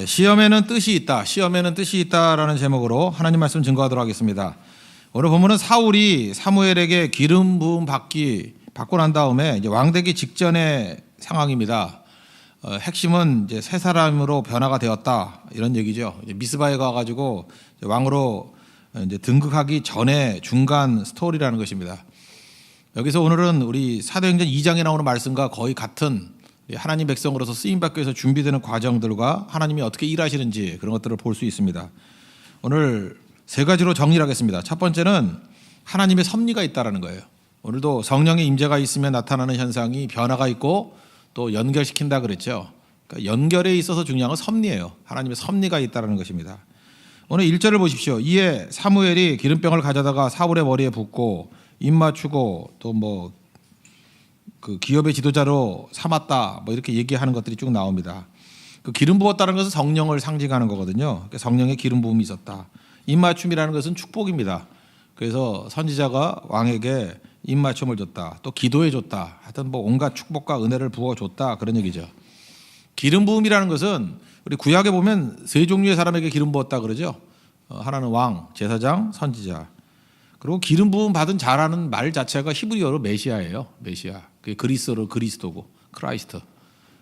시험에는 뜻이 있다. 시험에는 뜻이 있다라는 제목으로 하나님 말씀 증거하도록 하겠습니다. 오늘 본문은 사울이 사무엘에게 기름 부음 받고 난 다음에 이제 왕 되기 직전의 상황입니다. 핵심은 이제 새 사람으로 변화가 되었다 이런 얘기죠. 이제 미스바에 가가지고 왕으로 이제 등극하기 전에 중간 스토리라는 것입니다. 여기서 오늘은 우리 사도행전 2장에 나오는 말씀과 거의 같은 하나님 백성으로서 쓰임받기 위해서 준비되는 과정들과 하나님이 어떻게 일하시는지 그런 것들을 볼 수 있습니다. 오늘 세 가지로 정리를 하겠습니다. 첫 번째는 하나님의 섭리가 있다라는 거예요. 오늘도 성령의 임재가 있으면 나타나는 현상이 변화가 있고 또 연결시킨다 그랬죠. 그러니까 연결에 있어서 중요한 건 섭리예요. 하나님의 섭리가 있다라는 것입니다. 오늘 1절을 보십시오. 이에 사무엘이 기름병을 가져다가 사울의 머리에 붓고 입 맞추고 또 그 기업의 지도자로 삼았다 이렇게 얘기하는 것들이 쭉 나옵니다. 그 기름 부었다는 것은 성령을 상징하는 거거든요. 성령의 기름 부음이 있었다. 입맞춤이라는 것은 축복입니다. 그래서 선지자가 왕에게 입맞춤을 줬다. 또 기도해 줬다. 하여튼 온갖 축복과 은혜를 부어 줬다 그런 얘기죠. 기름 부음이라는 것은 우리 구약에 보면 세 종류의 사람에게 기름 부었다 그러죠. 하나는 왕, 제사장, 선지자. 그리고 기름 부음 받은 자라는 말 자체가 히브리어로 메시아예요. 메시아. 그게 그리스어로 그리스도고 크라이스트.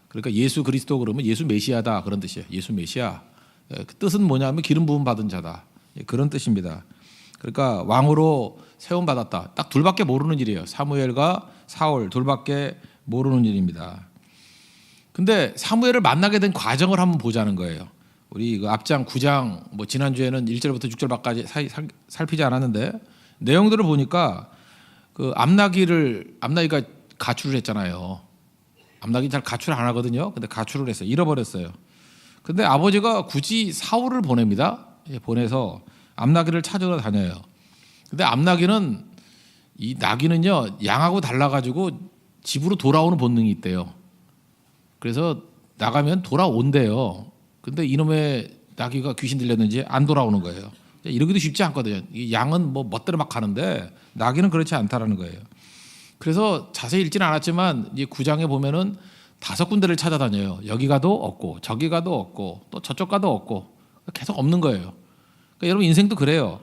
그러니까 예수 그리스도 그러면 예수 메시아다 그런 뜻이에요. 예수 메시아. 그 뜻은 뭐냐면 기름 부음 받은 자다. 그런 뜻입니다. 그러니까 왕으로 세움 받았다. 딱 둘밖에 모르는 일이에요. 사무엘과 사울 둘밖에 모르는 일입니다. 근데 사무엘을 만나게 된 과정을 한번 보자는 거예요. 우리 그 앞장 9장 지난주에는 1절부터 6절까지 살피지 않았는데 내용들을 보니까 그 암나기가 가출을 했잖아요. 암나기 잘 가출 안 하거든요. 근데 가출을 했어요. 잃어버렸어요. 근데 아버지가 굳이 사울을 보냅니다. 보내서 암나기를 찾으러 다녀요. 근데 암나기는 이 나귀는요 양하고 달라가지고 집으로 돌아오는 본능이 있대요. 그래서 나가면 돌아온대요. 근데 이놈의 나귀가 귀신 들렸는지 안 돌아오는 거예요. 이러기도 쉽지 않거든요. 이 양은 멋대로 막 가는데 나귀는 그렇지 않다라는 거예요. 그래서 자세히 읽지는 않았지만 이 9장에 보면은 5군데를 찾아다녀요. 여기 가도 없고 저기 가도 없고 또 저쪽 가도 없고 계속 없는 거예요. 그러니까 여러분 인생도 그래요.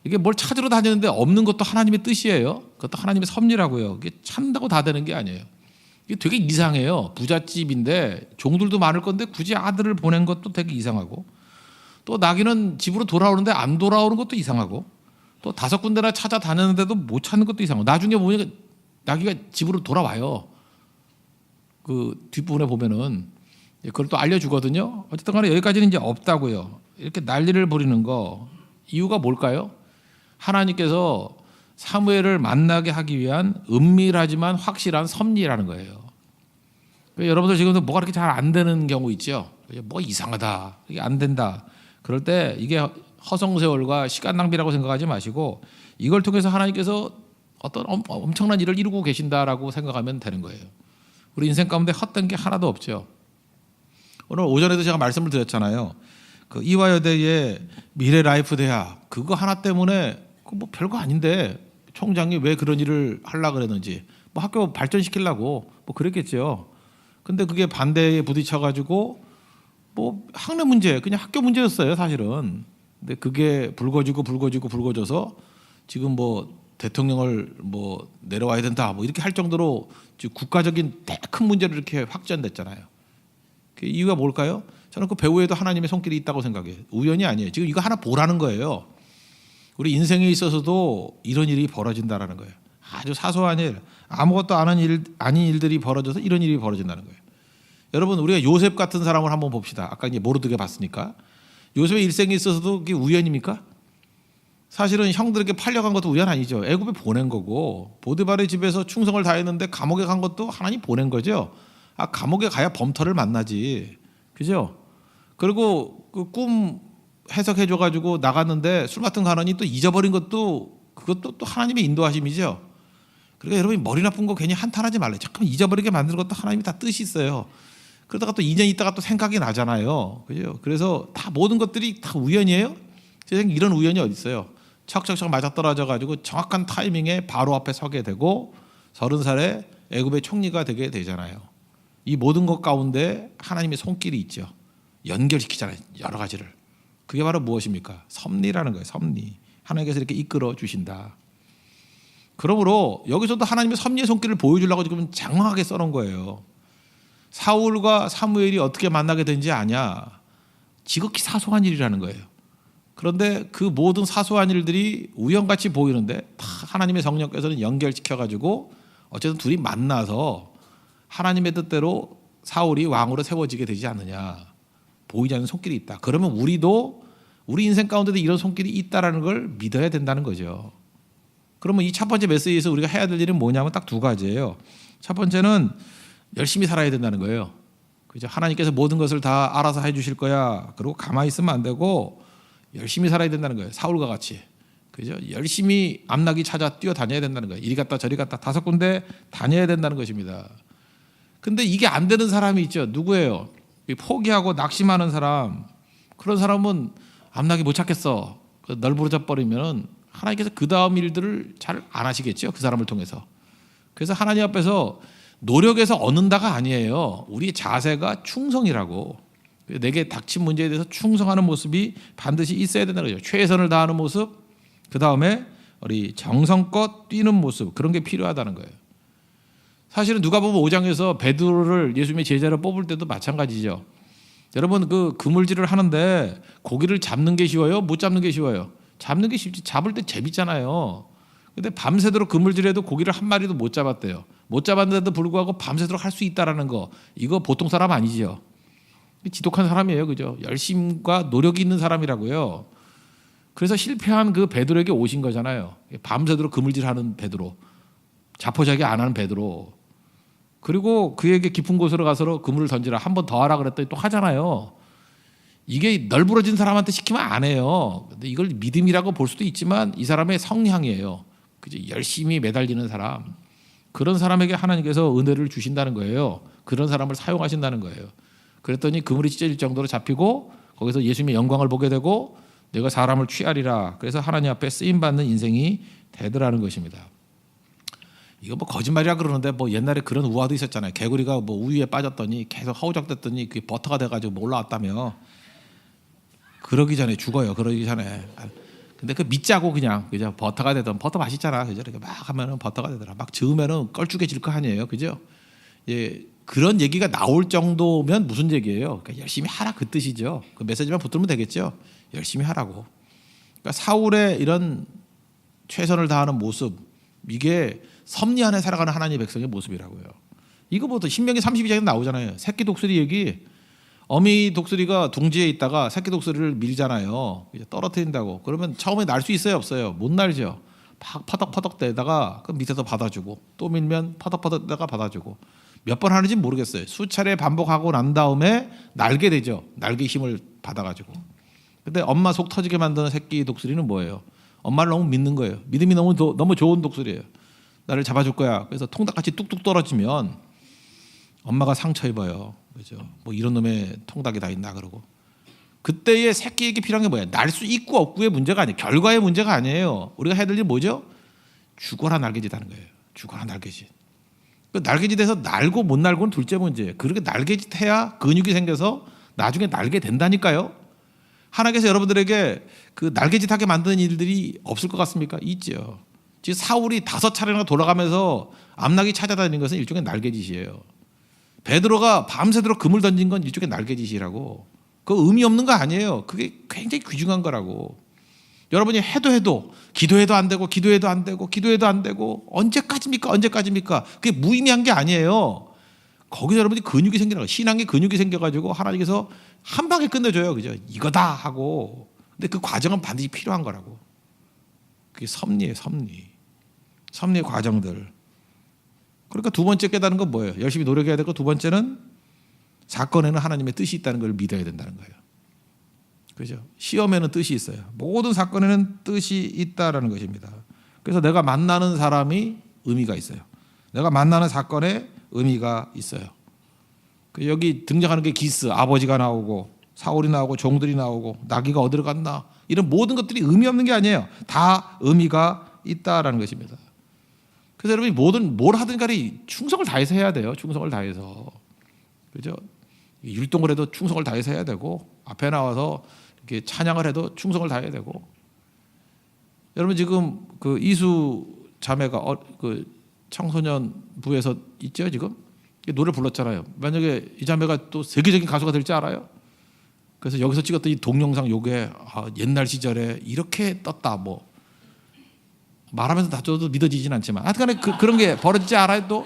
이게 뭘 찾으러 다니는데 없는 것도 하나님의 뜻이에요. 그것도 하나님의 섭리라고요. 이게 찾는다고 다 되는 게 아니에요. 이게 되게 이상해요. 부잣집인데 종들도 많을 건데 굳이 아들을 보낸 것도 되게 이상하고 또 나귀는 집으로 돌아오는데 안 돌아오는 것도 이상하고 또 5군데나 찾아다녔는데도 못 찾는 것도 이상하고 나중에 보니까 나귀가 집으로 돌아와요. 그 뒷부분에 보면은 그걸 또 알려주거든요. 어쨌든 간에 여기까지는 이제 없다고요. 이렇게 난리를 부리는 거 이유가 뭘까요? 하나님께서 사무엘을 만나게 하기 위한 은밀하지만 확실한 섭리라는 거예요. 여러분들 지금도 뭐가 그렇게 잘 안 되는 경우 있죠. 이상하다, 이게 안 된다. 그럴 때 이게 허송세월과 시간 낭비라고 생각하지 마시고 이걸 통해서 하나님께서 어떤 엄청난 일을 이루고 계신다라고 생각하면 되는 거예요. 우리 인생 가운데 헛된 게 하나도 없죠. 오늘 오전에도 제가 말씀을 드렸잖아요. 그 이화여대의 미래 라이프 대학 그거 하나 때문에 별거 아닌데 총장이 왜 그런 일을 하려고 그랬는지 학교 발전시키려고 그랬겠죠. 근데 그게 반대에 부딪혀가지고 학내 문제 그냥 학교 문제였어요 사실은. 근데 그게 불거져서 지금 대통령을 내려와야 된다 이렇게 할 정도로 국가적인 큰 문제로 이렇게 확전됐잖아요. 그 이유가 뭘까요? 저는 그 배후에도 하나님의 손길이 있다고 생각해요. 우연이 아니에요. 지금 이거 하나 보라는 거예요. 우리 인생에 있어서도 이런 일이 벌어진다라는 거예요. 아주 사소한 일, 아무것도 아닌 일들이 벌어져서 이런 일이 벌어진다는 거예요. 여러분 우리가 요셉 같은 사람을 한번 봅시다. 아까 이제 모르드게 봤으니까 요셉의 일생에 있어서도 그게 우연입니까? 사실은 형들에게 팔려간 것도 우연 아니죠. 애굽에 보낸 거고 보디발의 집에서 충성을 다했는데 감옥에 간 것도 하나님 보낸 거죠. 감옥에 가야 범터를 만나지, 그죠? 그리고 그 꿈 해석해줘가지고 나갔는데 술 맡은 간원이 또 잊어버린 것도 그것도 또 하나님의 인도하심이죠. 그러니까 여러분이 머리 나쁜 거 괜히 한탄하지 말래요. 잠깐만 잊어버리게 만드는 것도 하나님이 다 뜻이 있어요. 그러다가 또 2년 있다가 또 생각이 나잖아요, 그죠? 그래서 다 모든 것들이 다 우연이에요. 세상에 이런 우연이 어디 있어요? 척척척 맞아떨어져가지고 정확한 타이밍에 바로 앞에 서게 되고 30살에 애굽의 총리가 되게 되잖아요. 이 모든 것 가운데 하나님의 손길이 있죠. 연결시키잖아요. 여러 가지를. 그게 바로 무엇입니까? 섭리라는 거예요. 섭리. 하나님께서 이렇게 이끌어 주신다. 그러므로 여기서도 하나님의 섭리의 손길을 보여주려고 지금 장황하게 써놓은 거예요. 사울과 사무엘이 어떻게 만나게 된지 아냐? 지극히 사소한 일이라는 거예요. 그런데 그 모든 사소한 일들이 우연같이 보이는데 다 하나님의 성령께서는 연결시켜가지고 어쨌든 둘이 만나서 하나님의 뜻대로 사울이 왕으로 세워지게 되지 않느냐. 보이지 않는 손길이 있다. 그러면 우리도 우리 인생 가운데도 이런 손길이 있다라는 걸 믿어야 된다는 거죠. 그러면 이 첫 번째 메시지에서 우리가 해야 될 일은 뭐냐면 딱 두 가지예요. 첫 번째는 열심히 살아야 된다는 거예요. 그죠? 하나님께서 모든 것을 다 알아서 해주실 거야. 그리고 가만히 있으면 안 되고 열심히 살아야 된다는 거예요. 사울과 같이. 그죠? 열심히 암나기 찾아 뛰어다녀야 된다는 거예요. 이리 갔다 저리 갔다 5군데 다녀야 된다는 것입니다. 근데 이게 안 되는 사람이 있죠. 누구예요? 포기하고 낙심하는 사람. 그런 사람은 암나기 못 찾겠어. 널브러져 버리면 하나님께서 그 다음 일들을 잘 안 하시겠죠. 그 사람을 통해서. 그래서 하나님 앞에서 노력해서 얻는다가 아니에요. 우리의 자세가 충성이라고. 내게 닥친 문제에 대해서 충성하는 모습이 반드시 있어야 된다는 거죠. 최선을 다하는 모습, 그 다음에 우리 정성껏 뛰는 모습, 그런 게 필요하다는 거예요. 사실은 누가복음 5장에서 베드로를 예수님의 제자로 뽑을 때도 마찬가지죠. 여러분 그 그물질을 하는데 고기를 잡는 게 쉬워요? 못 잡는 게 쉬워요? 잡는 게 쉽지. 잡을 때 재밌잖아요. 근데 밤새도록 그물질해도 고기를 한 마리도 못 잡았대요. 못 잡았는데도 불구하고 밤새도록 할 수 있다라는 거, 이거 보통 사람 아니죠. 지독한 사람이에요. 그죠? 열심과 노력이 있는 사람이라고요. 그래서 실패한 그 베드로에게 오신 거잖아요. 밤새도록 그물질하는 베드로, 자포자기 안 하는 베드로. 그리고 그에게 깊은 곳으로 가서 그물을 던지라, 한 번 더 하라 그랬더니 또 하잖아요. 이게 널브러진 사람한테 시키면 안 해요. 근데 이걸 믿음이라고 볼 수도 있지만 이 사람의 성향이에요. 그죠? 열심히 매달리는 사람, 그런 사람에게 하나님께서 은혜를 주신다는 거예요. 그런 사람을 사용하신다는 거예요. 그랬더니 그물이 찢어질 정도로 잡히고 거기서 예수님의 영광을 보게 되고 내가 사람을 취하리라. 그래서 하나님 앞에 쓰임 받는 인생이 되더라는 것입니다. 이거 뭐 거짓말이라 그러는데 뭐 옛날에 그런 우화도 있었잖아요. 개구리가 뭐 우유에 빠졌더니 계속 허우적댔더니 그게 버터가 돼가지고 뭐 올라왔다며. 그러기 전에 죽어요. 그러기 전에. 근데 그 믿자고 그냥 그죠? 버터가 되던, 버터 맛있잖아. 그죠? 이렇게 막 하면은 버터가 되더라. 막 저으면은 껄쭉해질 거 아니에요. 그죠? 예, 그런 얘기가 나올 정도면 무슨 얘기예요? 그러니까 열심히 하라 그 뜻이죠. 그 메시지만 붙들면 되겠죠. 열심히 하라고. 그러니까 사울의 이런 최선을 다하는 모습, 이게 섭리 안에 살아가는 하나님의 백성의 모습이라고요. 이거 뭐 신명기 32장에 나오잖아요. 새끼 독수리 얘기. 어미 독수리가 둥지에 있다가 새끼 독수리를 밀잖아요. 이제 떨어뜨린다고. 그러면 처음에 날 수 있어요, 없어요? 못 날죠. 퍼덕퍼덕 대다가 그 밑에서 받아주고, 또 밀면 퍼덕퍼덕 대다가 받아주고. 몇 번 하는지 모르겠어요. 수차례 반복하고 난 다음에 날게 되죠. 날개 힘을 받아가지고. 근데 엄마 속 터지게 만드는 새끼 독수리는 뭐예요? 엄마를 너무 믿는 거예요. 믿음이 너무 좋은 독수리예요. 나를 잡아줄 거야. 그래서 통닭같이 뚝뚝 떨어지면 엄마가 상처 입어요. 그죠? 뭐 이런 놈의 통닭이 다 있나 그러고. 그때의 새끼에게 필요한 게 뭐야? 날 수 있고 없고의 문제가 아니에요. 결과의 문제가 아니에요. 우리가 해야 될 일이 뭐죠? 죽어라 날개짓 하는 거예요. 죽어라 날개짓. 그 날개짓에서 날고 못 날고는 둘째 문제예요. 그렇게 날개짓 해야 근육이 생겨서 나중에 날게 된다니까요. 하나님께서 여러분들에게 그 날개짓하게 만드는 일들이 없을 것 같습니까? 있죠. 지금 사울이 5차례나 돌아가면서 암나기 찾아다니는 것은 일종의 날개짓이에요. 베드로가 밤새도록 금을 던진 건 일종의 날개짓이라고. 그 의미 없는 거 아니에요. 그게 굉장히 귀중한 거라고. 여러분이 해도 기도해도 안 되고 기도해도 안 되고 기도해도 안 되고 언제까지입니까? 그게 무의미한 게 아니에요. 거기서 여러분이 근육이 생기는 거예요. 신앙의 근육이 생겨가지고 하나님께서 한 방에 끝내줘요. 그죠? 이거다 하고. 근데 그 과정은 반드시 필요한 거라고. 그게 섭리예요. 섭리의 과정들. 그러니까 두 번째 깨달은 건 뭐예요? 열심히 노력해야 되고, 두 번째는 사건에는 하나님의 뜻이 있다는 걸 믿어야 된다는 거예요. 그죠? 시험에는 뜻이 있어요. 모든 사건에는 뜻이 있다라는 것입니다. 그래서 내가 만나는 사람이 의미가 있어요. 내가 만나는 사건에 의미가 있어요. 여기 등장하는 게 기스, 아버지가 나오고 사울이 나오고 종들이 나오고 나귀가 어디로 갔나, 이런 모든 것들이 의미 없는 게 아니에요. 다 의미가 있다라는 것입니다. 그래서 여러분이 뭘 하든 간에 충성을 다해서 해야 돼요. 충성을 다해서. 그죠? 율동을 해도 충성을 다해서 해야 되고 앞에 나와서 이렇게 찬양을 해도 충성을 다해야 되고. 여러분 지금 그 이수 자매가 그 청소년부에서 있죠 지금 노래 불렀잖아요. 만약에 이 자매가 또 세계적인 가수가 될지 알아요? 그래서 여기서 찍었던 이 동영상 요게 옛날 시절에 이렇게 떴다 뭐 말하면서 다 저도 믿어지진 않지만 하여튼간에 그런 게 벌어지지 알아요 또?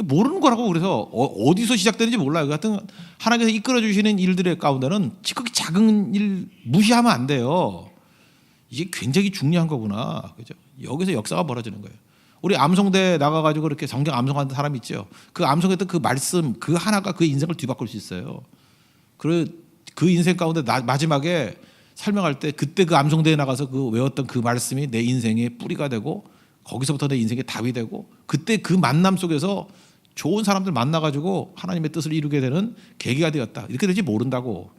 모르는 거라고. 그래서 어디서 시작되는지 몰라요. 하여튼 하나님께서 이끌어 주시는 일들의 가운데는 지극히 작은 일 무시하면 안 돼요. 이게 굉장히 중요한 거구나. 그죠? 여기서 역사가 벌어지는 거예요. 우리 암송대 나가가지고 이렇게 성경 암송하는 사람 있죠. 그 암송했던 그 말씀 그 하나가 그 인생을 뒤바꿀 수 있어요. 그 인생 가운데 마지막에 설명할 때 그때 그 암송대에 나가서 그 외웠던 그 말씀이 내 인생의 뿌리가 되고 거기서부터 내 인생의 답이 되고 그때 그 만남 속에서 좋은 사람들 만나가지고 하나님의 뜻을 이루게 되는 계기가 되었다. 이렇게 될지 모른다고.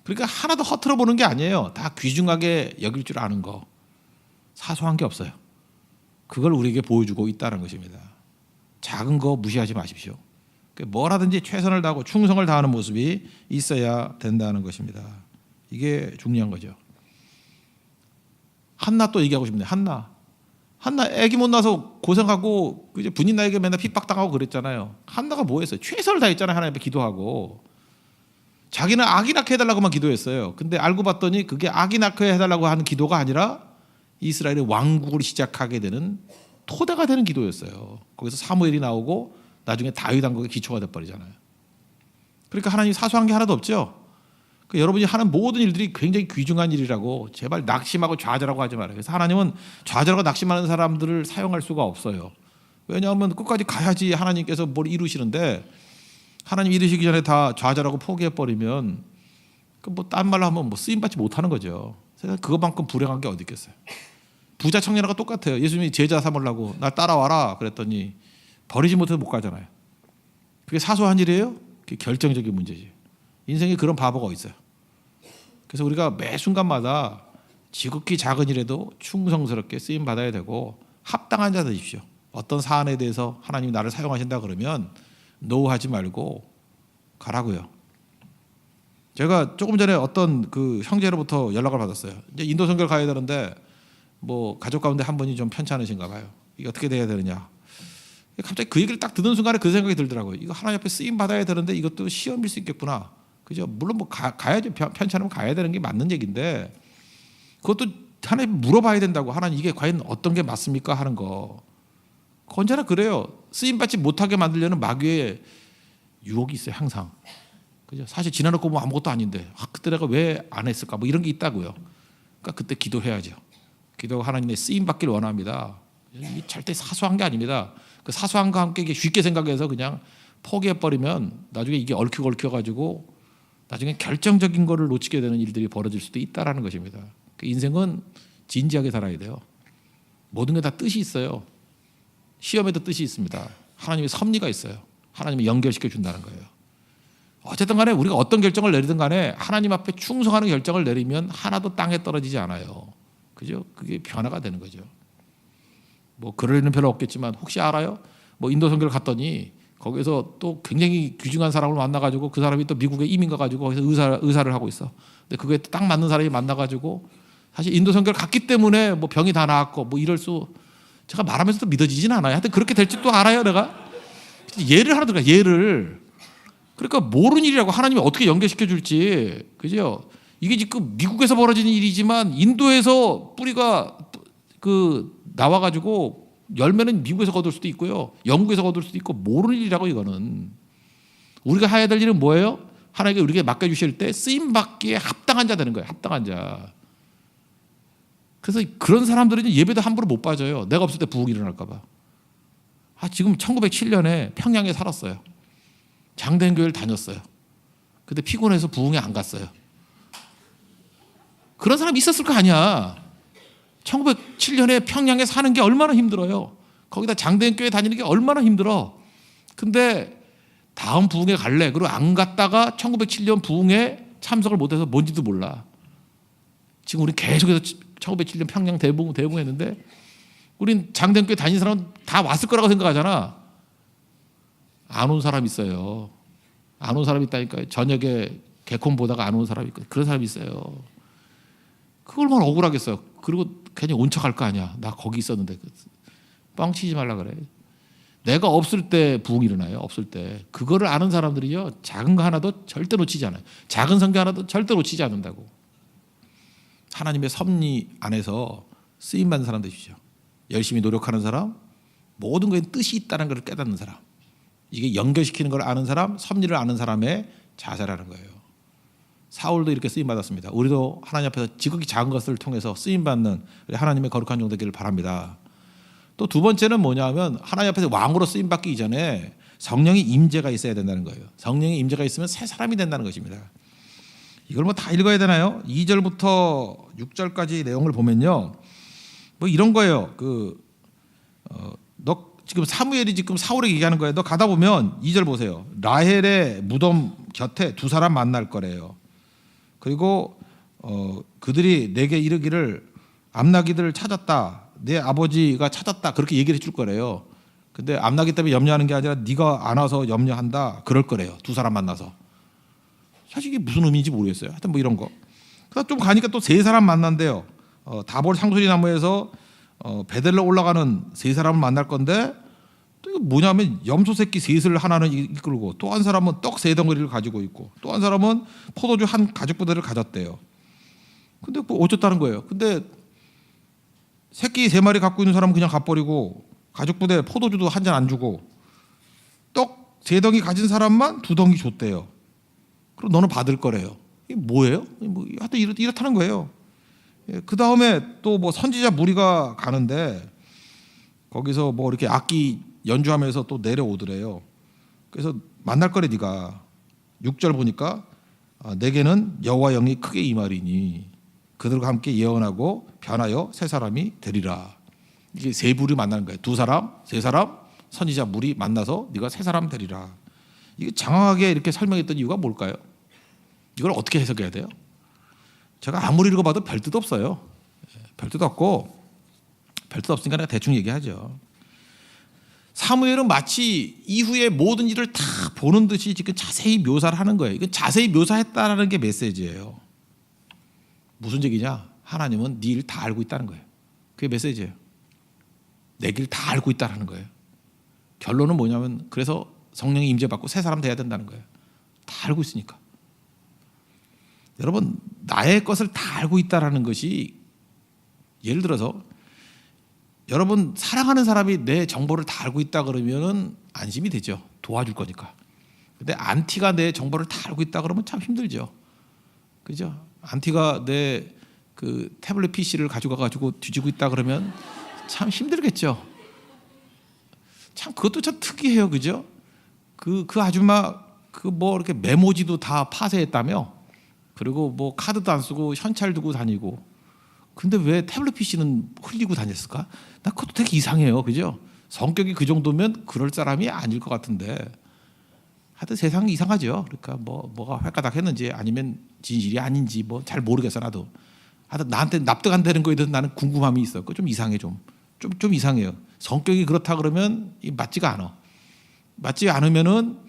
그러니까 하나도 허틀어 보는 게 아니에요. 다 귀중하게 여길 줄 아는 거. 사소한 게 없어요. 그걸 우리에게 보여주고 있다는 것입니다. 작은 거 무시하지 마십시오. 뭘 하든지 최선을 다하고 충성을 다하는 모습이 있어야 된다는 것입니다. 이게 중요한 거죠. 한나 또 얘기하고 싶네요. 한나 애기 못 낳아서 고생하고 이제 분인 나에게 맨날 핍박당하고 그랬잖아요. 한나가 뭐 했어요? 최선을 다했잖아요. 하나님 앞에 기도하고. 자기는 아기 낳게 해달라고만 기도했어요. 근데 알고 봤더니 그게 아기 낳게 해달라고 하는 기도가 아니라 이스라엘의 왕국을 시작하게 되는 토대가 되는 기도였어요. 거기서 사무엘이 나오고 나중에 다윗 왕국의 기초가 돼버리잖아요. 그러니까 하나님이 사소한 게 하나도 없죠. 그러니까 여러분이 하는 모든 일들이 굉장히 귀중한 일이라고 제발 낙심하고 좌절하고 하지 말아요. 그래서 하나님은 좌절하고 낙심하는 사람들을 사용할 수가 없어요. 왜냐하면 끝까지 가야지 하나님께서 뭘 이루시는데 하나님 이루시기 전에 다 좌절하고 포기해버리면 뭐 딴 말로 하면 뭐 쓰임받지 못하는 거죠. 세상에 그것만큼 불행한 게 어디 있겠어요. 부자 청년하고 똑같아요. 예수님이 제자 삼으려고 날 따라와라 그랬더니 버리지 못해서 못 가잖아요. 그게 사소한 일이에요? 그게 결정적인 문제지. 인생에 그런 바보가 있어요. 그래서 우리가 매 순간마다 지극히 작은 일에도 충성스럽게 쓰임 받아야 되고 합당한 자 되십시오. 어떤 사안에 대해서 하나님이 나를 사용하신다 그러면 노하지 말고 가라고요. 제가 조금 전에 어떤 그 형제로부터 연락을 받았어요. 이제 인도 선교를 가야 되는데 뭐 가족 가운데 한 분이 좀 편찮으신가 봐요. 이게 어떻게 돼야 되느냐. 갑자기 그 얘기를 딱 듣는 순간에 그 생각이 들더라고요. 이거 하나님 앞에 쓰임 받아야 되는데 이것도 시험일 수 있겠구나. 그죠? 물론 뭐 가야죠. 편찮으면 가야 되는 게 맞는 얘기인데 그것도 하나님 물어봐야 된다고. 하나님 이게 과연 어떤 게 맞습니까? 하는 거. 언제나 그래요. 쓰임 받지 못하게 만들려는 마귀의 유혹이 있어요. 항상. 그죠? 사실 지나놓고 뭐 아무것도 아닌데 그때 내가 왜 안 했을까? 뭐 이런 게 있다고요. 그러니까 그때 기도해야죠. 기도가 하나님의 쓰임 받기를 원합니다. 이 절대 사소한 게 아닙니다. 그 사소한 거 함께 쉽게 생각해서 그냥 포기해버리면 나중에 이게 얽혀가지고 나중에 결정적인 거를 놓치게 되는 일들이 벌어질 수도 있다라는 것입니다. 그 인생은 진지하게 살아야 돼요. 모든 게 다 뜻이 있어요. 시험에도 뜻이 있습니다. 하나님의 섭리가 있어요. 하나님이 연결시켜 준다는 거예요. 어쨌든 간에 우리가 어떤 결정을 내리든 간에 하나님 앞에 충성하는 결정을 내리면 하나도 땅에 떨어지지 않아요. 그죠? 그게 변화가 되는 거죠. 뭐 그럴 일은 별로 없겠지만 혹시 알아요? 뭐 인도 선교를 갔더니 거기서 또 굉장히 귀중한 사람을 만나가지고 그 사람이 또 미국에 이민 가가지고 거기서 의사를 하고 있어. 근데 그게 딱 맞는 사람이 만나가지고 사실 인도 선교를 갔기 때문에 뭐 병이 다 나았고 뭐 이럴 수 제가 말하면서도 믿어지진 않아요. 하여튼 그렇게 될지 또 알아요, 내가. 예를 하나 들어가. 예를. 그러니까 모르는 일이라고 하나님이 어떻게 연결시켜 줄지. 그죠? 이게 지금 미국에서 벌어지는 일이지만 인도에서 뿌리가 그 나와가지고 열매는 미국에서 거둘 수도 있고요. 영국에서 거둘 수도 있고 모르는 일이라고 이거는. 우리가 해야 될 일은 뭐예요? 하나님께 우리에게 맡겨주실 때 쓰임받기에 합당한 자 되는 거예요. 합당한 자. 그래서 그런 사람들은 예배도 함부로 못 빠져요. 내가 없을 때 부흥이 일어날까 봐. 지금 1907년에 평양에 살았어요. 장대인교회를 다녔어요. 근데 피곤해서 부흥에 안 갔어요. 그런 사람이 있었을 거 아니야. 1907년에 평양에 사는 게 얼마나 힘들어요. 거기다 장대인교회 다니는 게 얼마나 힘들어. 근데 다음 부흥에 갈래. 그리고 안 갔다가 1907년 부흥에 참석을 못해서 뭔지도 몰라. 지금 우리 계속해서 1907년 평양 대부흥했는데 우린 장대인교회 다니는 사람은 다 왔을 거라고 생각하잖아. 안 온 사람 있어요. 안 온 사람이 있다니까요. 저녁에 개콘 보다가 안 온 사람이 있고 그런 사람이 있어요. 그걸 얼마나 억울하겠어요. 그리고 괜히 온 척할 거 아니야. 나 거기 있었는데. 뻥치지 말라 그래. 내가 없을 때 부흥이 일어나요. 없을 때. 그거를 아는 사람들이요. 작은 거 하나도 절대 놓치지 않아요. 작은 성경 하나도 절대 놓치지 않는다고. 하나님의 섭리 안에서 쓰임받는 사람들이죠. 열심히 노력하는 사람, 모든 거에 뜻이 있다는 것을 깨닫는 사람. 이게 연결시키는 걸 아는 사람, 섭리를 아는 사람의 자세라는 거예요. 사울도 이렇게 쓰임받았습니다. 우리도 하나님 앞에서 지극히 작은 것을 통해서 쓰임받는 하나님의 거룩한 종 되기를 바랍니다. 또 두 번째는 뭐냐면 하나님 앞에서 왕으로 쓰임받기 이전에 성령의 임재가 있어야 된다는 거예요. 성령의 임재가 있으면 새 사람이 된다는 것입니다. 이걸 뭐 다 읽어야 되나요? 2절부터 6절까지 내용을 보면요. 뭐 이런 거예요. 너 지금 사무엘이 지금 사울에게 얘기하는 거예요. 너 가다 보면 2절 보세요. 라헬의 무덤 곁에 두 사람 만날 거래요. 그리고 그들이 내게 이르기를 암나기들을 찾았다. 내 아버지가 찾았다. 그렇게 얘기를 해줄 거래요. 근데 암나기 때문에 염려하는 게 아니라 네가 안 와서 염려한다. 그럴 거래요. 두 사람 만나서. 사실 이게 무슨 의미인지 모르겠어요. 하여튼 뭐 이런 거. 그래서 좀 가니까 또 세 사람 만난대요. 다볼 상수리 나무에서 베델로 올라가는 세 사람을 만날 건데 또 이거 뭐냐면 염소 새끼 셋을 하나는 이끌고 또 한 사람은 떡 세 덩어리를 가지고 있고 또 한 사람은 포도주 한 가죽 부대를 가졌대요. 근데 뭐 어쨌다는 거예요. 근데 새끼 세 마리 갖고 있는 사람은 그냥 가버리고 가죽 부대 포도주도 한 잔 안 주고 떡 세 덩이 가진 사람만 두 덩이 줬대요. 그럼 너는 받을 거래요. 이게 뭐예요? 뭐 하여튼 이렇다는 거예요. 그 다음에 또 뭐 선지자 무리가 가는데 거기서 뭐 이렇게 악기 연주하면서 또 내려오더래요. 그래서 만날 거래 네가. 6절 보니까 내게는 여호와 영이 크게 임하리니 그들과 함께 예언하고 변하여 새 사람이 되리라. 이게 세 부류 만나는 거예요. 두 사람, 세 사람, 선지자 무리 만나서 네가 새 사람 되리라. 이게 장황하게 이렇게 설명했던 이유가 뭘까요? 이걸 어떻게 해석해야 돼요? 제가 아무리 읽어봐도 별 뜻 없어요. 별 뜻 없고 별 뜻 없으니까 내가 대충 얘기하죠. 사무엘은 마치 이후의 모든 일을 다 보는 듯이 지금 자세히 묘사를 하는 거예요. 이건 자세히 묘사했다라는 게 메시지예요. 무슨 얘기냐? 하나님은 네 일 다 알고 있다는 거예요. 그게 메시지예요. 내 길 다 알고 있다는 거예요. 결론은 뭐냐면 그래서 성령이 임재받고 새 사람 돼야 된다는 거예요. 다 알고 있으니까. 여러분 나의 것을 다 알고 있다는 것이 예를 들어서 여러분 사랑하는 사람이 내 정보를 다 알고 있다 그러면 안심이 되죠. 도와줄 거니까. 근데 안티가 내 정보를 다 알고 있다 그러면 참 힘들죠. 그죠? 안티가 내 그 태블릿 PC를 가져가 가지고 뒤지고 있다 그러면 참 힘들겠죠. 참 그것도 참 특이해요. 그죠? 그 아줌마 그 뭐 이렇게 메모지도 다 파쇄했다며. 그리고 뭐 카드도 안 쓰고 현찰 두고 다니고. 근데 왜 태블릿 PC는 흘리고 다녔을까? 나 그것도 되게 이상해요. 그죠? 성격이 그 정도면 그럴 사람이 아닐 것 같은데. 하여튼 세상이 이상하죠. 그러니까 뭐가 획가닥했는지 아니면 진실이 아닌지 뭐 잘 모르겠어 나도. 하여튼 나한테 납득 안 되는 거에 대해서 나는 궁금함이 있어. 그거 좀 이상해 좀 이상해요. 성격이 그렇다 그러면 맞지가 않아. 맞지 않으면은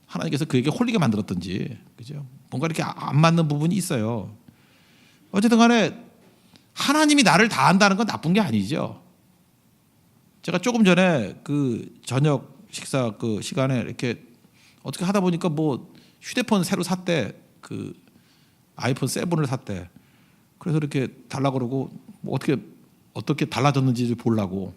하나님께서 그에게 홀리게 만들었든지, 그죠? 뭔가 이렇게 안 맞는 부분이 있어요. 어쨌든 간에 하나님이 나를 다 안다는 건 나쁜 게 아니죠. 제가 조금 전에 그 저녁 식사 그 시간에 이렇게 어떻게 하다 보니까 뭐 휴대폰 새로 샀대. 그 아이폰 7을 샀대. 그래서 이렇게 달라고 그러고 뭐 어떻게 달라졌는지 보려고.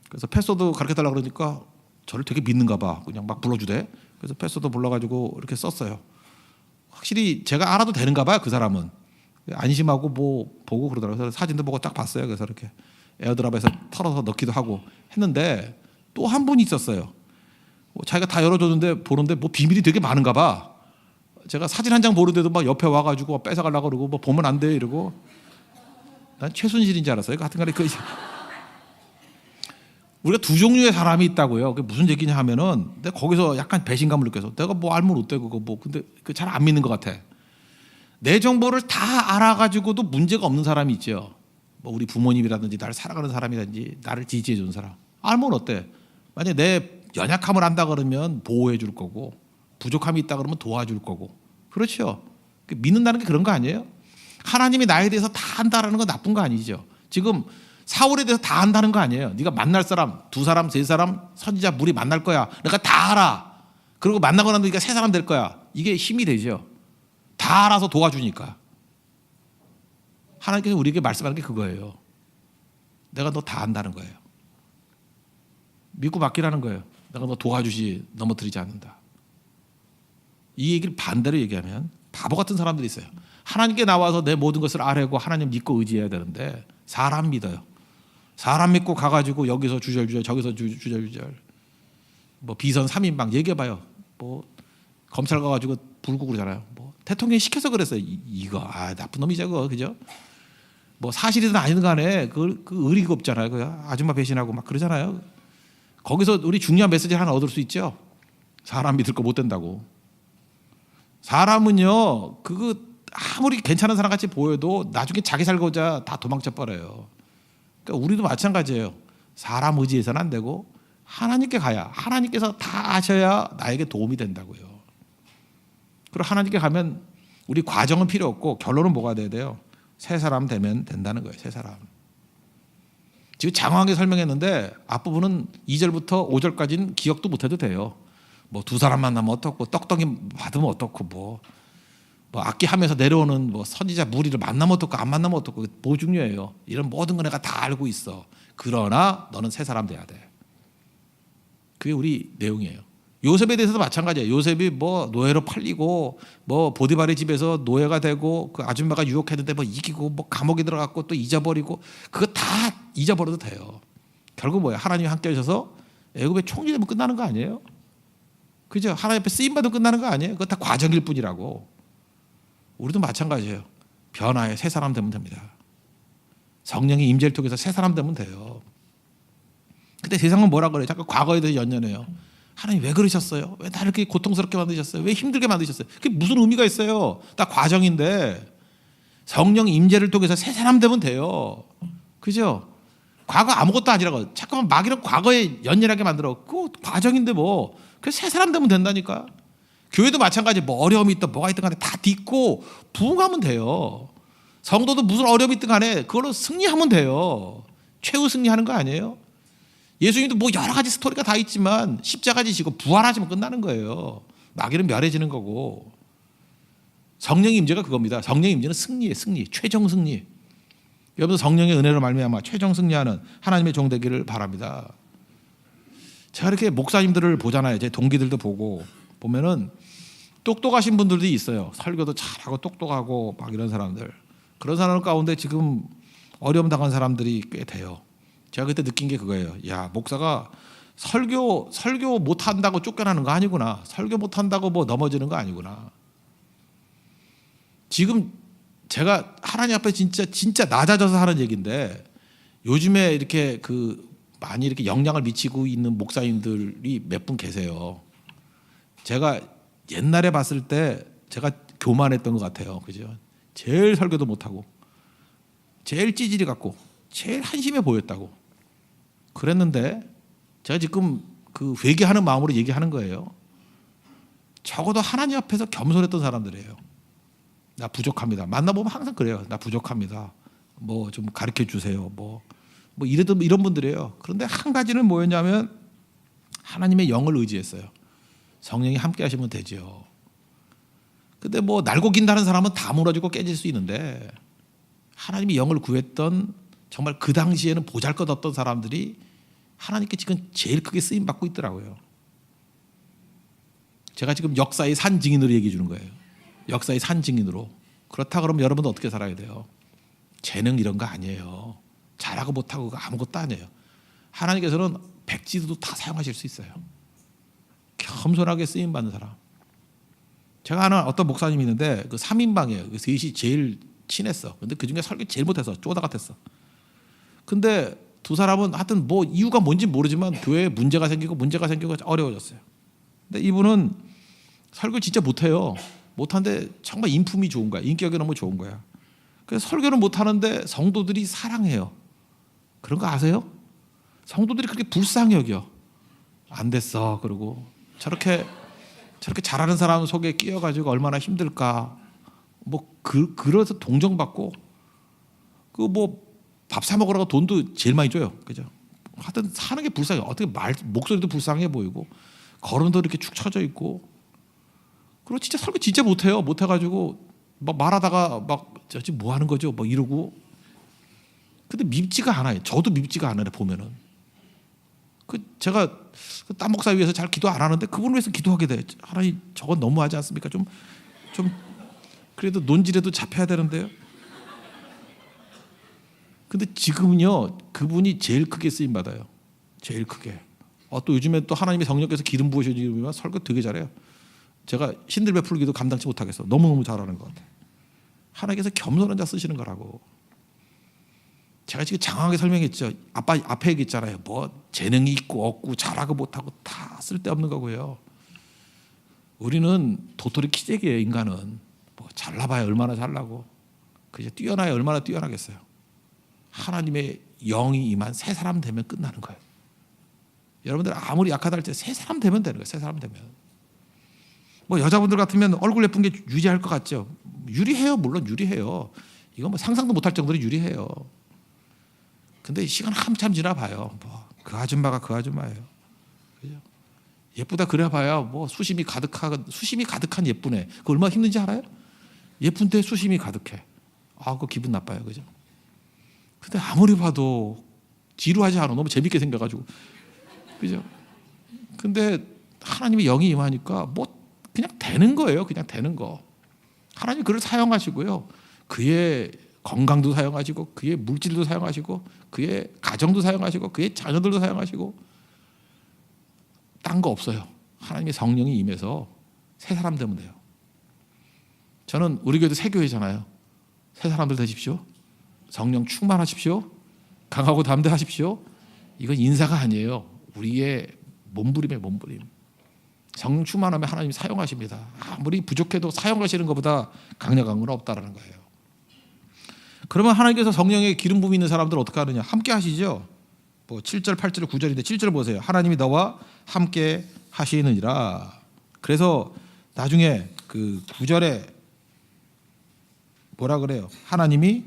그래서 패스워드 가르쳐 달라고 그러니까 저를 되게 믿는가 봐. 그냥 막 불러주대. 그래서 패스워드 불러가지고 이렇게 썼어요. 확실히 제가 알아도 되는가 봐요. 그 사람은. 안심하고 뭐 보고 그러더라고요. 그래서 사진도 보고 딱 봤어요. 그래서 이렇게 에어드랍에서 털어서 넣기도 하고 했는데 또 한 분이 있었어요. 자기가 다 열어줬는데 보는데 뭐 비밀이 되게 많은가 봐. 제가 사진 한 장 보는데도 막 옆에 와가지고 뺏어가려고 그러고 뭐 보면 안 돼 이러고. 난 최순실인 줄 알았어요. 하여튼간에 우리가 두 종류의 사람이 있다고요. 그게 무슨 얘기냐 하면은 내가 거기서 약간 배신감을 느껴서 내가 뭐 알면 어때 그거 뭐 근데 잘 안 믿는 것 같아. 내 정보를 다 알아가지고도 문제가 없는 사람이 있죠. 뭐 우리 부모님이라든지 나를 사랑하는 사람이라든지 나를 지지해 주는 사람. 알면 어때? 만약에 내 연약함을 안다 그러면 보호해 줄 거고 부족함이 있다 그러면 도와줄 거고. 그렇죠. 믿는다는 게 그런 거 아니에요? 하나님이 나에 대해서 다 안다라는 건 나쁜 거 아니죠. 지금 사울에 대해서 다 안다는 거 아니에요. 네가 만날 사람, 두 사람, 세 사람 선지자 무리 만날 거야. 내가 다 알아. 그리고 만나고 나면 네가 새 사람 될 거야. 이게 힘이 되죠. 다 알아서 도와주니까. 하나님께서 우리에게 말씀하는 게 그거예요. 내가 너 다 안다는 거예요. 믿고 맡기라는 거예요. 내가 너 도와주지 넘어뜨리지 않는다. 이 얘기를 반대로 얘기하면 바보 같은 사람들이 있어요. 하나님께 나와서 내 모든 것을 아뢰고 하나님 믿고 의지해야 되는데 사람 믿어요. 사람 믿고 가가지고 여기서 주절주절 저기서 주절주절 뭐 비선 3인방 얘기해봐요. 뭐 검찰 가가지고 불고 그러잖아요. 뭐 대통령이 시켜서 그랬어요. 이거 나쁜 놈이죠 그거. 그죠? 뭐 사실이든 아니든 간에 그 의리가 없잖아요. 그 아줌마 배신하고 막 그러잖아요. 거기서 우리 중요한 메시지 하나 얻을 수 있죠. 사람 믿을 거 못 된다고. 사람은요 그거 아무리 괜찮은 사람 같이 보여도 나중에 자기 살고자 다 도망쳐 버려요. 그러니까 우리도 마찬가지예요. 사람 의지해서는 안 되고 하나님께 가야 하나님께서 다 아셔야 나에게 도움이 된다고요. 그리고 하나님께 가면 우리 과정은 필요 없고 결론은 뭐가 돼야 돼요? 새 사람 되면 된다는 거예요. 새 사람. 지금 장황하게 설명했는데 앞부분은 2절부터 5절까지는 기억도 못해도 돼요. 뭐 두 사람 만나면 어떻고 떡떡이 받으면 어떻고 뭐 악기 하면서 내려오는 뭐 선지자 무리를 만나면 어떻고 안 만나면 어떻고 뭐 중요해요. 이런 모든 거 내가 다 알고 있어. 그러나 너는 새 사람 돼야 돼. 그게 우리 내용이에요. 요셉에 대해서도 마찬가지예요. 요셉이 뭐 노예로 팔리고 뭐 보디발의 집에서 노예가 되고 그 아줌마가 유혹했는데 뭐 이기고 뭐 감옥에 들어갔고 또 잊어버리고 그거 다 잊어버려도 돼요. 결국 뭐예요? 하나님이 함께 하셔서 애굽의 총리 되면 끝나는 거 아니에요? 그죠? 하나님 앞에 쓰임받으면 끝나는 거 아니에요? 그거 다 과정일 뿐이라고. 우리도 마찬가지예요. 변화의 새 사람 되면 됩니다. 성령의 임재를 통해서 새 사람 되면 돼요. 근데 세상은 뭐라 그래요? 자꾸 과거에 대해서 연연해요. 하나님 왜 그러셨어요? 왜 나를 이렇게 고통스럽게 만드셨어요? 왜 힘들게 만드셨어요? 그게 무슨 의미가 있어요? 다 과정인데 성령 임재를 통해서 새 사람 되면 돼요. 그죠? 과거 아무것도 아니라고 자꾸만 마귀는 과거에 연연하게 만들어. 그 과정인데 뭐 그래서 새 사람 되면 된다니까. 교회도 마찬가지. 뭐 어려움이 있든 뭐가 있든 간에 다 딛고 부응하면 돼요. 성도도 무슨 어려움이 있든 간에 그걸로 승리하면 돼요. 최후 승리하는 거 아니에요? 예수님도 뭐 여러 가지 스토리가 다 있지만 십자가 지시고 부활하시면 끝나는 거예요. 마귀는 멸해지는 거고. 성령의 임재가 그겁니다. 성령의 임재는 승리예요. 승리. 최종 승리. 여러분 성령의 은혜로 말미암아 최종 승리하는 하나님의 종 되기를 바랍니다. 제가 이렇게 목사님들을 보잖아요. 제 동기들도 보고 보면은 똑똑하신 분들도 있어요. 설교도 잘하고 똑똑하고 막 이런 사람들. 그런 사람 가운데 지금 어려움 당한 사람들이 꽤 돼요. 제가 그때 느낀 게 그거예요. 야, 목사가 설교 못 한다고 쫓겨나는 거 아니구나. 설교 못 한다고 뭐 넘어지는 거 아니구나. 지금 제가 하나님 앞에 진짜 낮아져서 하는 얘기인데 요즘에 이렇게 많이 이렇게 영향을 미치고 있는 목사님들이 몇 분 계세요. 제가 옛날에 봤을 때 제가 교만했던 것 같아요. 그죠? 제일 설교도 못하고 제일 찌질이 같고 제일 한심해 보였다고 그랬는데 제가 지금 그 회개하는 마음으로 얘기하는 거예요. 적어도 하나님 앞에서 겸손했던 사람들이에요. 나 부족합니다. 만나보면 항상 그래요. 나 부족합니다. 뭐 좀 가르쳐 주세요. 뭐 이런 분들이에요. 그런데 한 가지는 뭐였냐면 하나님의 영을 의지했어요. 성령이 함께 하시면 되죠. 근데 뭐 날고 긴다는 사람은 다 무너지고 깨질 수 있는데 하나님이 영을 구했던 정말 그 당시에는 보잘것없던 사람들이 하나님께 지금 제일 크게 쓰임 받고 있더라고요. 제가 지금 역사의 산 증인으로 얘기해 주는 거예요. 역사의 산 증인으로. 그렇다 그러면 여러분도 어떻게 살아야 돼요? 재능 이런 거 아니에요. 잘하고 못하고 아무것도 아니에요. 하나님께서는 백지도 다 사용하실 수 있어요. 겸손하게 쓰임 받는 사람. 제가 아는 어떤 목사님이 있는데 그 3인방이에요. 그 셋이 제일 친했어. 근데 그 중에 설교 제일 못해서 쪼다 같았어. 근데 두 사람은 하여튼 뭐 이유가 뭔지 모르지만 교회에 문제가 생기고 어려워졌어요. 근데 이분은 설교 진짜 못해요. 못하는데 정말 인품이 좋은 거야. 인격이 너무 좋은 거야. 그래서 설교는 못하는데 성도들이 사랑해요. 그런 거 아세요? 성도들이 그렇게 불쌍히 여겨. 안 됐어. 그러고 저렇게 저렇게 잘하는 사람 속에 끼어가지고 얼마나 힘들까. 그래서 동정받고 그 뭐 밥 사 먹으라고 돈도 제일 많이 줘요. 그죠? 하여튼 사는 게 불쌍해. 어떻게 목소리도 불쌍해 보이고 걸음도 이렇게 축 처져 있고. 그리고 진짜 설교 진짜 못해요. 못해가지고 막 말하다가 막 저지 뭐 하는 거죠? 뭐 이러고. 근데 밉지가 않아요. 저도 밉지가 않아요. 보면은. 제가 딴 목사 위해서 잘 기도 안 하는데 그분을 위해서 기도하게 돼. 하나님 저건 너무하지 않습니까? 좀 그래도 논질에도 잡혀야 되는데요. 근데 지금은요 그분이 제일 크게 쓰임 받아요. 제일 크게. 또 요즘에 또 하나님의 성령께서 기름 부으셔지면 설교 되게 잘해요. 제가 신들 베풀기도 감당치 못하겠어. 너무너무 잘하는 것 같아요. 하나님께서 겸손한 자 쓰시는 거라고. 제가 지금 장황하게 설명했죠. 앞에 얘기했잖아요. 뭐 재능이 있고 없고 잘하고 못하고 다 쓸데없는 거고요. 우리는 도토리 키재기예요. 인간은 뭐 잘나봐야 얼마나 잘나고 그저 뛰어나야 얼마나 뛰어나겠어요. 하나님의 영이 임한 새 사람 되면 끝나는 거예요. 여러분들 아무리 약하다 할 때 새 사람 되면 되는 거예요. 새 사람 되면. 뭐 여자분들 같으면 얼굴 예쁜 게 유리할 것 같죠. 유리해요. 물론 유리해요. 이건 뭐 상상도 못할 정도로 유리해요. 근데 시간 한참 지나 봐요. 뭐 그 아줌마가 그 아줌마예요. 그죠? 예쁘다 그래 봐야 뭐 수심이 가득한 예쁘네. 그 얼마나 힘든지 알아요? 예쁜데 수심이 가득해. 그거 기분 나빠요. 그죠? 근데 아무리 봐도 지루하지 않아. 너무 재밌게 생겨가지고. 그죠? 근데 하나님의 영이 임하니까 뭐 그냥 되는 거예요. 그냥 되는 거. 하나님 그를 사용하시고요. 그의 건강도 사용하시고 그의 물질도 사용하시고 그의 가정도 사용하시고 그의 자녀들도 사용하시고 딴 거 없어요. 하나님의 성령이 임해서 새 사람 되면 돼요. 저는 우리 교회도 새 교회잖아요. 새 사람들 되십시오. 성령 충만하십시오. 강하고 담대하십시오. 이건 인사가 아니에요. 우리의 몸부림의 몸부림. 성령 충만하면 하나님이 사용하십니다. 아무리 부족해도 사용하시는 것보다 강력한 건 없다라는 거예요. 그러면 하나님께서 성령의 기름 부음 있는 사람들 어떻게 하느냐? 함께 하시죠. 뭐 7절, 8절, 9절인데 7절 보세요. 하나님이 너와 함께 하시느니라. 그래서 나중에 그 9절에 뭐라 그래요? 하나님이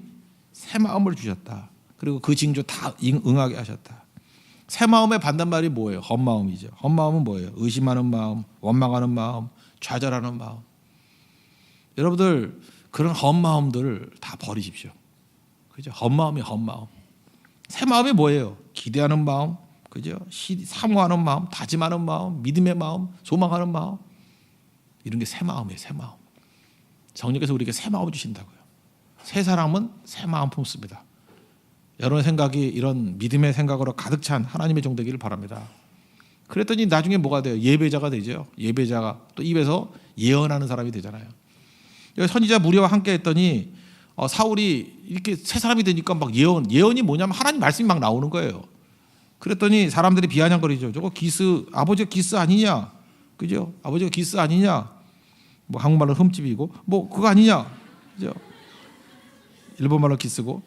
새 마음을 주셨다. 그리고 그 징조 다 응하게 하셨다. 새 마음의 반대말이 뭐예요? 헛마음이죠. 헛마음은 뭐예요? 의심하는 마음, 원망하는 마음, 좌절하는 마음. 여러분들 그런 헛마음들을 다 버리십시오. 그죠? 헛마음이 헛마음. 새 마음이 뭐예요? 기대하는 마음, 그죠? 사모하는 마음, 다짐하는 마음, 믿음의 마음, 소망하는 마음. 이런 게 새 마음이에요. 새 마음. 성령께서 우리에게 새 마음을 주신다고요. 새 사람은 새 마음 품습니다. 여러분의 생각이 이런 믿음의 생각으로 가득 찬 하나님의 종 되기를 바랍니다. 그랬더니 나중에 뭐가 돼요? 예배자가 되죠. 예배자가 또 입에서 예언하는 사람이 되잖아요. 선지자 무리와 함께 했더니 사울이 이렇게 새 사람이 되니까 막 예언이 뭐냐면 하나님 말씀이 막 나오는 거예요. 그랬더니 사람들이 비아냥거리죠. 저거 아버지가 기스 아니냐? 그죠? 아버지가 기스 아니냐? 뭐 한국말로 흠집이고 뭐 그거 아니냐? 그죠? 일본말로 기스고.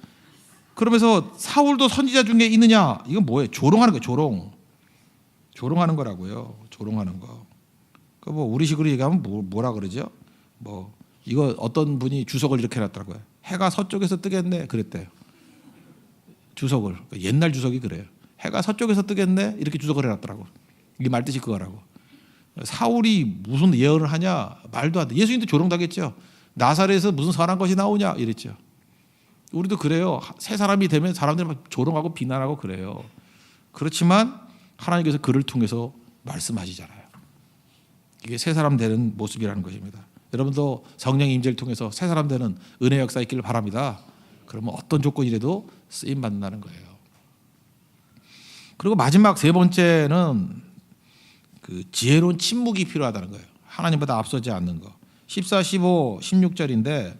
그러면서 사울도 선지자 중에 있느냐? 이건 뭐예요? 조롱하는 거예요. 조롱하는 거라고요. 조롱하는 거. 그 뭐 우리식으로 얘기하면 뭐라 그러죠? 뭐 이거 어떤 분이 주석을 이렇게 해놨더라고요. 해가 서쪽에서 뜨겠네 그랬대요. 주석을. 옛날 주석이 그래요. 해가 서쪽에서 뜨겠네 이렇게 주석을 해놨더라고. 이게 말뜻이 그거라고. 사울이 무슨 예언을 하냐? 말도 안 돼. 예수님도 조롱당했죠. 나사렛에서 무슨 선한 것이 나오냐 이랬죠. 우리도 그래요. 새 사람이 되면 사람들이 막 조롱하고 비난하고 그래요. 그렇지만 하나님께서 그를 통해서 말씀하시잖아요. 이게 새 사람 되는 모습이라는 것입니다. 여러분도 성령의 임재를 통해서 새 사람 되는 은혜 역사 있기를 바랍니다. 그러면 어떤 조건이라도 쓰임 받는다는 거예요. 그리고 마지막 세 번째는 그 지혜로운 침묵이 필요하다는 거예요. 하나님보다 앞서지 않는 거. 14, 15, 16절인데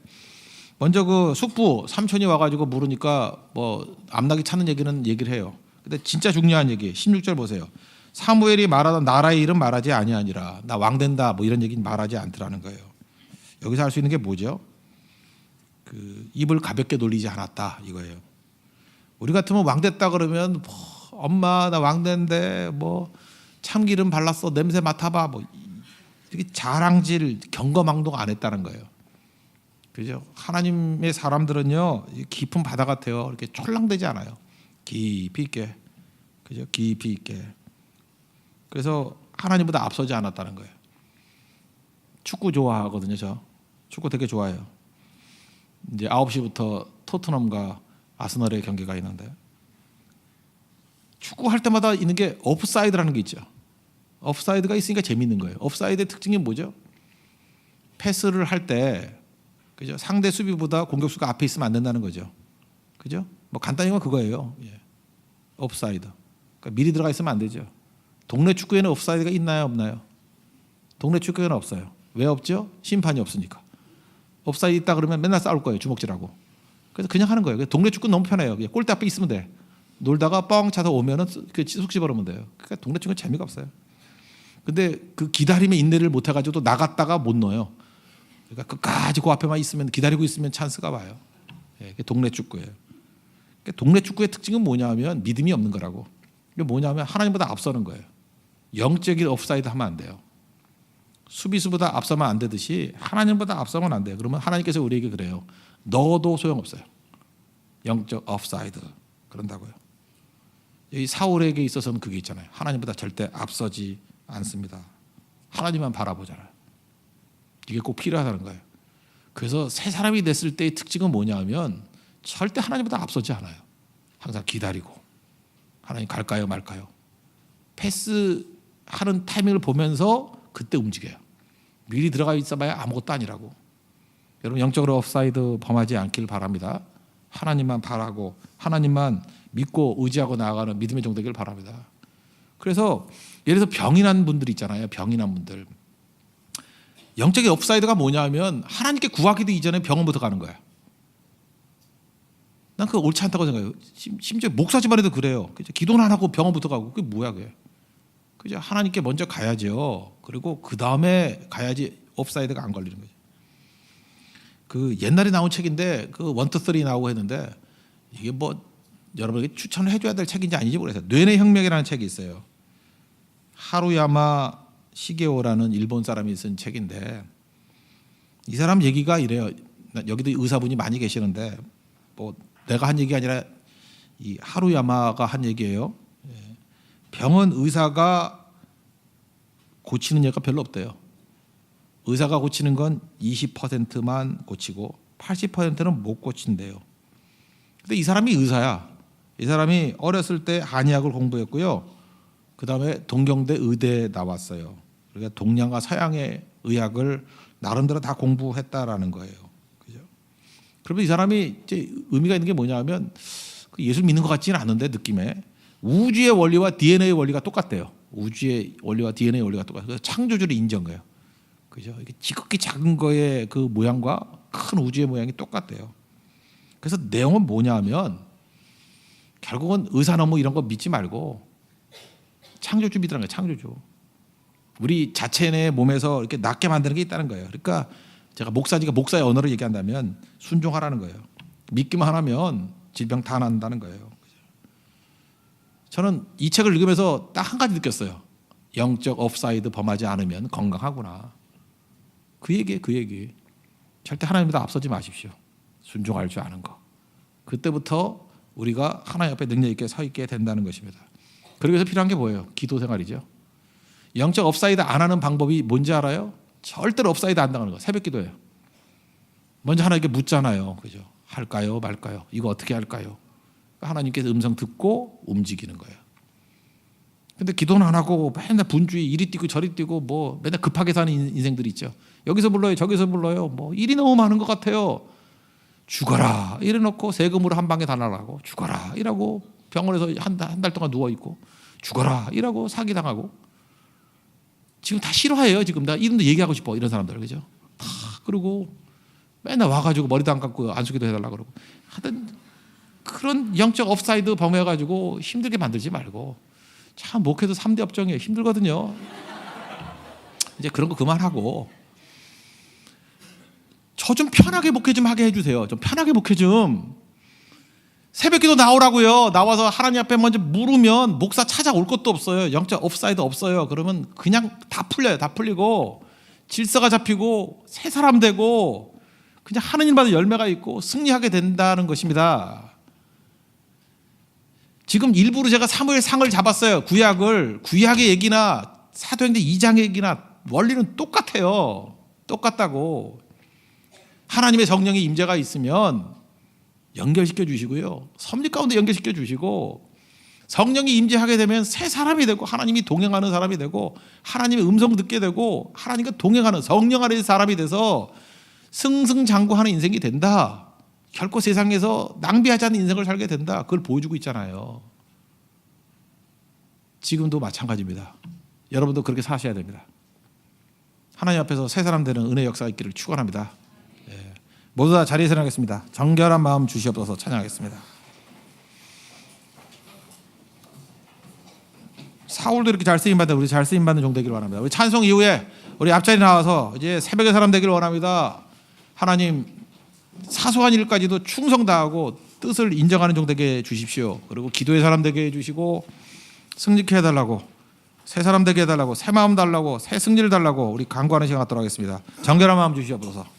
먼저 그 숙부 삼촌이 와가지고 물으니까 뭐 암나귀 찾는 얘기를 해요. 근데 진짜 중요한 얘기 16절 보세요. 사무엘이 말하던 나라의 이름 말하지 아니하니라. 나 왕 된다 뭐 이런 얘기는 말하지 않더라는 거예요. 여기서 할 수 있는 게 뭐죠? 그 입을 가볍게 놀리지 않았다 이거예요. 우리 같으면 왕 됐다 그러면 뭐, 엄마 나 왕 된대 뭐 참기름 발랐어 냄새 맡아봐 뭐 이렇게 자랑질 경거망동 안 했다는 거예요. 그죠? 하나님의 사람들은요 깊은 바다 같아요. 이렇게 촐랑대지 않아요. 깊이 있게, 그죠? 깊이 있게. 그래서 하나님보다 앞서지 않았다는 거예요. 축구 좋아하거든요. 저 축구 되게 좋아해요. 이제 9시부터 토트넘과 아스널의 경기가 있는데 축구 할 때마다 있는 게 옵사이드라는 게 있죠. 옵사이드가 있으니까 재밌는 거예요. 옵사이드의 특징이 뭐죠? 패스를 할 때 그죠? 상대 수비보다 공격수가 앞에 있으면 안 된다는 거죠. 그죠? 뭐 간단히 건 그거예요. 예. 옵사이드. 그러니까 미리 들어가 있으면 안 되죠. 동네 축구에는 옵사이드가 있나요, 없나요? 동네 축구에는 없어요. 왜 없죠? 심판이 없으니까. 옵사이드 있다 그러면 맨날 싸울 거예요. 주먹질하고. 그래서 그냥 하는 거예요. 동네 축구는 너무 편해요. 골대 앞에 있으면 돼. 놀다가 뻥 차서 오면은 속 집어넣으면 돼요. 그러니까 동네 축구는 재미가 없어요. 근데 그 기다림의 인내를 못 해가지고 또 나갔다가 못 넣어요. 그러니까 끝까지 그 앞에만 있으면 기다리고 있으면 찬스가 와요. 예, 그게 동네 축구예요. 그러니까 동네 축구의 특징은 뭐냐면 믿음이 없는 거라고. 이게 뭐냐면 하나님보다 앞서는 거예요. 영적인 옵사이드 하면 안 돼요. 수비수보다 앞서면 안 되듯이 하나님보다 앞서면 안 돼요. 그러면 하나님께서 우리에게 그래요. 넣어도 소용없어요. 영적 옵사이드 그런다고요. 이 사울에게 있어서는 그게 있잖아요. 하나님보다 절대 앞서지 않습니다. 하나님만 바라보잖아요. 이게 꼭 필요하다는 거예요. 그래서 새 사람이 됐을 때의 특징은 뭐냐면 절대 하나님보다 앞서지 않아요. 항상 기다리고 하나님 갈까요 말까요. 패스하는 타이밍을 보면서 그때 움직여요. 미리 들어가 있어봐야 아무것도 아니라고. 여러분 영적으로 옵사이드 범하지 않길 바랍니다. 하나님만 바라고 하나님만 믿고 의지하고 나아가는 믿음의 종 되길 바랍니다. 그래서 예를 들어서 병이 난 분들 있잖아요. 병이 난 분들. 영적인 옵사이드가 뭐냐면 하나님께 구하기도 이전에 병원부터 가는 거야. 난 그거 옳지 않다고 생각해요. 심지어 목사 집안에도 그래요. 기도는 안 하고 병원부터 가고 그게 뭐야 그게. 그죠? 하나님께 먼저 가야죠. 그리고 그 다음에 가야지 옵사이드가 안 걸리는 거죠. 그 옛날에 나온 책인데 그 1, 2, 3 나오고 했는데 이게 뭐 여러분에게 추천을 해줘야 될 책인지 아닌지 모르겠어요. 뇌의 혁명이라는 책이 있어요. 하루야마 시게오라는 일본 사람이 쓴 책인데 이 사람 얘기가 이래요. 여기도 의사분이 많이 계시는데 뭐 내가 한 얘기가 아니라 이 하루야마가 한 얘기예요. 병은 의사가 고치는 예가 별로 없대요. 의사가 고치는 건 20%만 고치고 80%는 못 고친대요. 근데 이 사람이 의사야. 이 사람이 어렸을 때 한의학을 공부했고요. 그 다음에 동경대 의대에 나왔어요. 그러니까 동양과 서양의 의학을 나름대로 다 공부했다라는 거예요. 그죠? 그러면 이 사람이 이제 의미가 있는 게 뭐냐면 예수 믿는 것 같지는 않은데 느낌에 우주의 원리와 DNA 원리가 똑같대요. 우주의 원리와 DNA 원리가 똑같아요. 그래서 창조주를 인정해요. 그죠? 이게 지극히 작은 거의 그 모양과 큰 우주의 모양이 똑같대요. 그래서 내용은 뭐냐면 결국은 의사 너무 이런 거 믿지 말고 창조주 믿으라는 거예요. 창조주. 우리 자체 내 몸에서 이렇게 낫게 만드는 게 있다는 거예요. 그러니까 제가 목사지가 목사의 언어로 얘기한다면 순종하라는 거예요. 믿기만 하면 질병 다 난다는 거예요. 저는 이 책을 읽으면서 딱 한 가지 느꼈어요. 영적 옵사이드 범하지 않으면 건강하구나. 그 얘기예요. 그 얘기. 절대 하나님보다 앞서지 마십시오. 순종할 줄 아는 거. 그때부터 우리가 하나님 앞에 능력 있게 서 있게 된다는 것입니다. 그러기 위해서 필요한 게 뭐예요? 기도 생활이죠. 영적 옵사이드 안 하는 방법이 뭔지 알아요? 절대로 옵사이드 안 당하는 거. 새벽 기도예요. 먼저 하나님께 묻잖아요. 그죠? 할까요? 말까요? 이거 어떻게 할까요? 하나님께서 음성 듣고 움직이는 거예요. 근데 기도는 안 하고 맨날 분주히 이리 뛰고 저리 뛰고 뭐 맨날 급하게 사는 인생들이 있죠. 여기서 불러요, 저기서 불러요. 뭐 일이 너무 많은 것 같아요. 죽어라 이래놓고 세금으로 한 방에 다 날라고 죽어라 이라고 병원에서 한 달 동안 누워 있고 죽어라 이라고 사기 당하고 지금 다 싫어해요. 지금 나 이름도 얘기하고 싶어 이런 사람들 그죠? 다 그러고 맨날 와가지고 머리도 안 감고 안수기도 해달라 그러고 하여튼 그런 영적 옵사이드 범해가지고 힘들게 만들지 말고 참 목회도 3대 업종이에요. 힘들거든요. 이제 그런 거 그만하고 저 좀 편하게 목회 좀 하게 해주세요. 좀 편하게 목회 좀. 새벽기도 나오라고요. 나와서 하나님 앞에 먼저 물으면 목사 찾아올 것도 없어요. 영적 옵사이드 없어요. 그러면 그냥 다 풀려요. 다 풀리고 질서가 잡히고 새 사람 되고 그냥 하는 일마다 열매가 있고 승리하게 된다는 것입니다. 지금 일부러 제가 사무엘 상을 잡았어요. 구약의 얘기나 사도행전 2장의 얘기나 원리는 똑같아요. 똑같다고. 하나님의 성령의 임재가 있으면 연결시켜 주시고요. 섭리 가운데 연결시켜 주시고 성령이 임재하게 되면 새 사람이 되고 하나님이 동행하는 사람이 되고 하나님의 음성 듣게 되고 하나님과 동행하는 성령 안의 사람이 돼서 승승장구하는 인생이 된다. 결코 세상에서 낭비하지 않는 인생을 살게 된다. 그걸 보여주고 있잖아요. 지금도 마찬가지입니다. 여러분도 그렇게 사셔야 됩니다. 하나님 앞에서 새 사람 되는 은혜 역사가 있기를 축원합니다. 모두 다 자리에서 일어나겠습니다. 정결한 마음 주시옵소서. 찬양하겠습니다. 사울도 이렇게 잘 쓰임받는 우리 잘 쓰임받는 종 되기를 원합니다. 우리 찬송 이후에 우리 앞자리 나와서 이제 새벽의 사람 되기를 원합니다. 하나님 사소한 일까지도 충성 다하고 뜻을 인정하는 종 되게 해 주십시오. 그리고 기도의 사람 되게 해주시고 승리케 해달라고 새 사람 되게 해달라고 새 마음 달라고 새 승리를 달라고 우리 간구하는 시간 갖도록 하겠습니다. 정결한 마음 주시옵소서.